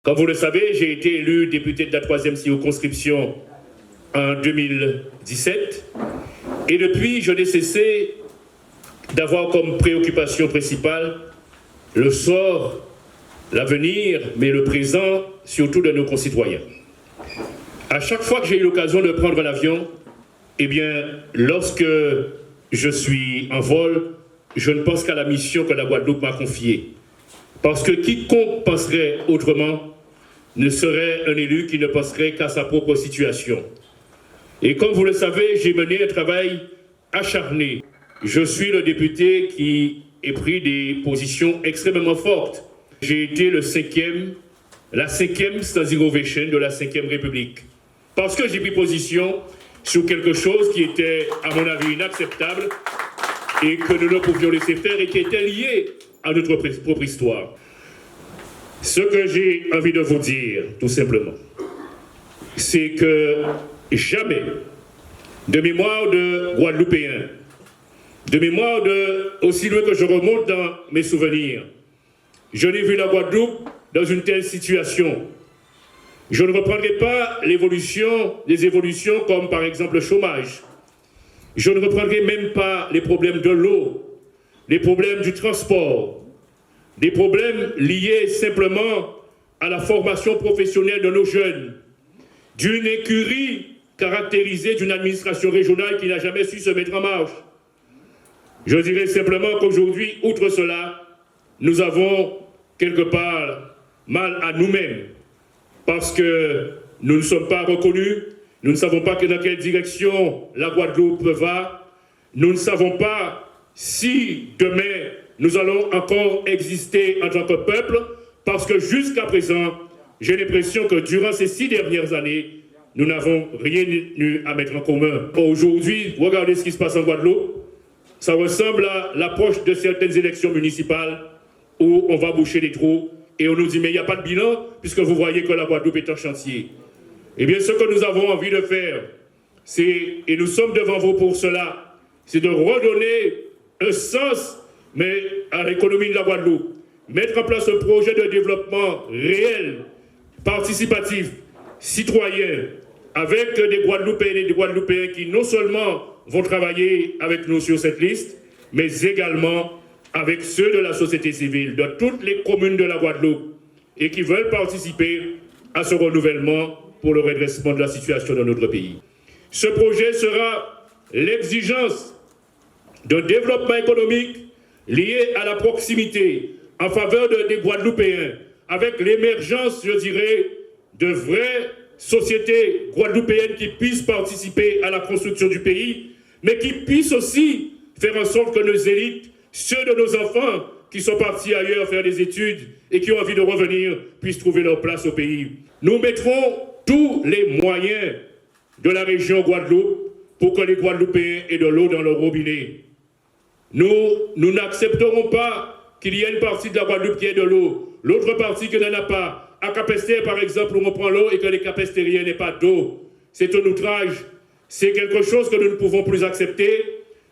Comme vous le savez, j'ai été élu député de la 3e circonscription en 2017. Et depuis, je n'ai cessé d'avoir comme préoccupation principale le sort, l'avenir, mais le présent, surtout de nos concitoyens. À chaque fois que j'ai eu l'occasion de prendre l'avion, eh bien, lorsque je suis en vol, je ne pense qu'à la mission que la Guadeloupe m'a confiée. Parce que quiconque penserait autrement ne serait un élu qui ne penserait qu'à sa propre situation. Et comme vous le savez, j'ai mené un travail acharné. Je suis le député qui a pris des positions extrêmement fortes. J'ai été la 5e standing ovation de la 5e République. Parce que j'ai pris position sur quelque chose qui était, à mon avis, inacceptable et que nous ne pouvions laisser faire et qui était lié à notre propre histoire. Ce que j'ai envie de vous dire, tout simplement, c'est que jamais, de mémoire de Guadeloupéen, de mémoire de aussi loin que je remonte dans mes souvenirs, je n'ai vu la Guadeloupe dans une telle situation. Je ne reprendrai pas les évolutions comme par exemple le chômage. Je ne reprendrai même pas les problèmes de l'eau, les problèmes du transport, des problèmes liés simplement à la formation professionnelle de nos jeunes, d'une écurie caractérisée d'une administration régionale qui n'a jamais su se mettre en marche. Je dirais simplement qu'aujourd'hui, outre cela, nous avons quelque part mal à nous-mêmes parce que nous ne sommes pas reconnus, nous ne savons pas dans quelle direction la Guadeloupe va, nous ne savons pas si demain nous allons encore exister en tant que peuple parce que jusqu'à présent, j'ai l'impression que durant ces 6 dernières années, nous n'avons rien eu à mettre en commun. Aujourd'hui, regardez ce qui se passe en Guadeloupe. Ça ressemble à l'approche de certaines élections municipales où on va boucher les trous et on nous dit mais il n'y a pas de bilan puisque vous voyez que la Guadeloupe est en chantier. Eh bien, ce que nous avons envie de faire, et nous sommes devant vous pour cela, c'est de redonner un sens à l'économie de la Guadeloupe, mettre en place un projet de développement réel, participatif, citoyen, avec des Guadeloupéennes et des Guadeloupéens qui non seulement vont travailler avec nous sur cette liste, mais également avec ceux de la société civile, de toutes les communes de la Guadeloupe, et qui veulent participer à ce renouvellement pour le redressement de la situation dans notre pays. Ce projet sera l'exigence d'un développement économique lié à la proximité en faveur des Guadeloupéens, avec l'émergence, je dirais, de vraies sociétés guadeloupéennes qui puissent participer à la construction du pays, mais qui puissent aussi faire en sorte que nos élites, ceux de nos enfants qui sont partis ailleurs faire des études et qui ont envie de revenir, puissent trouver leur place au pays. Nous mettrons tous les moyens de la région Guadeloupe pour que les Guadeloupéens aient de l'eau dans leur robinet. Nous n'accepterons pas qu'il y ait une partie de la Guadeloupe qui ait de l'eau, l'autre partie qui n'en a pas. À Capesterre, par exemple, où on prend l'eau et que les Capestériens n'aient pas d'eau. C'est un outrage. C'est quelque chose que nous ne pouvons plus accepter.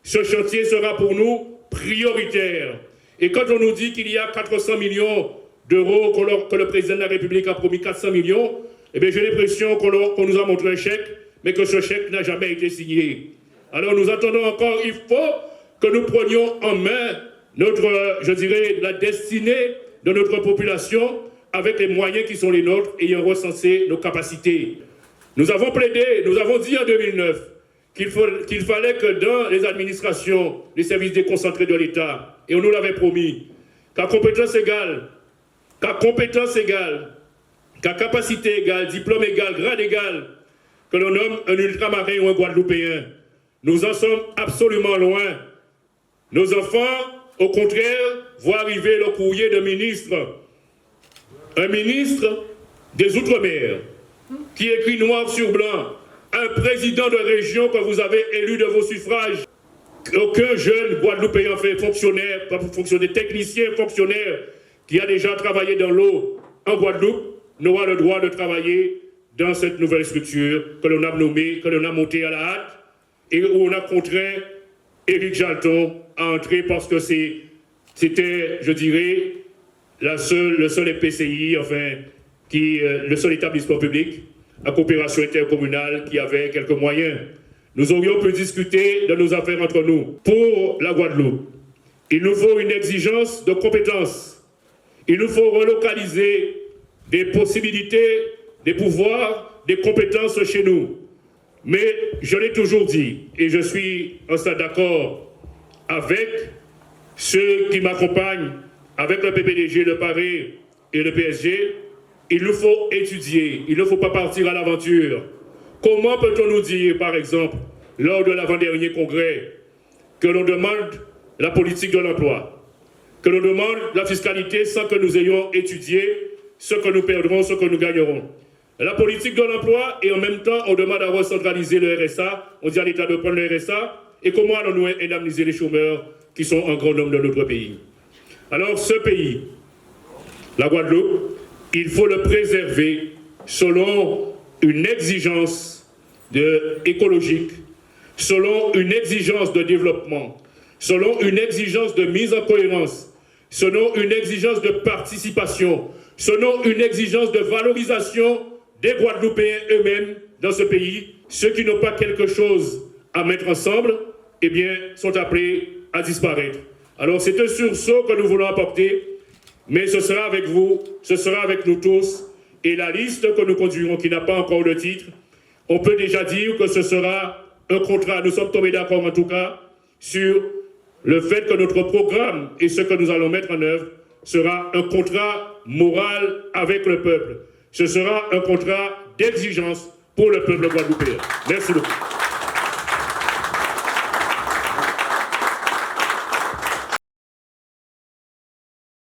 Ce chantier sera pour nous prioritaire. Et quand on nous dit qu'il y a 400 millions d'euros, que le président de la République a promis 400 millions, eh bien j'ai l'impression qu'on nous a montré un chèque, mais que ce chèque n'a jamais été signé. Alors nous attendons encore, il faut que nous prenions en main la destinée de notre population avec les moyens qui sont les nôtres, ayant recensé nos capacités. Nous avons plaidé, nous avons dit en 2009 qu'il fallait que dans les administrations, les services déconcentrés de l'État, et on nous l'avait promis, qu'à compétence égale, qu'à capacité égale, diplôme égal, grade égal, que l'on nomme un ultramarin ou un Guadeloupéen. Nous en sommes absolument loin. Nos enfants, au contraire, voient arriver le courrier de ministre. Un ministre des Outre-mer qui écrit noir sur blanc, un président de région que vous avez élu de vos suffrages. Aucun jeune Guadeloupéen fait fonctionnaire, technicien, fonctionnaire, qui a déjà travaillé dans l'eau en Guadeloupe, n'aura le droit de travailler dans cette nouvelle structure que l'on a nommée, que l'on a montée à la hâte, et où on a contraint Éric Jalton à entrer parce que c'était, je dirais, le seul EPCI, le seul établissement public à coopération intercommunale qui avait quelques moyens. Nous aurions pu discuter de nos affaires entre nous. Pour la Guadeloupe, il nous faut une exigence de compétences. Il nous faut relocaliser des possibilités, des pouvoirs, des compétences chez nous. Mais je l'ai toujours dit, et je suis en stade d'accord avec ceux qui m'accompagnent, avec le PPDG, le PARE et le PSG, il nous faut étudier, il ne faut pas partir à l'aventure. Comment peut-on nous dire, par exemple, lors de l'avant-dernier congrès, que l'on demande la politique de l'emploi, que l'on demande la fiscalité sans que nous ayons étudié ce que nous perdrons, ce que nous gagnerons. La politique de l'emploi et en même temps on demande à recentraliser le RSA, on dit à l'État de prendre le RSA et comment allons-nous indemniser les chômeurs qui sont en grand nombre dans notre pays. Alors ce pays, la Guadeloupe, il faut le préserver selon une exigence écologique, selon une exigence de développement, selon une exigence de mise en cohérence, selon une exigence de participation, selon une exigence de valorisation des Guadeloupéens eux-mêmes dans ce pays. Ceux qui n'ont pas quelque chose à mettre ensemble, eh bien, sont appelés à disparaître. Alors c'est un sursaut que nous voulons apporter, mais ce sera avec vous, ce sera avec nous tous, et la liste que nous conduirons, qui n'a pas encore le titre, on peut déjà dire que ce sera un contrat. Nous sommes tombés d'accord en tout cas sur le fait que notre programme et ce que nous allons mettre en œuvre sera un contrat moral avec le peuple. Ce sera un contrat d'exigence pour le peuple guadeloupéen. Merci beaucoup.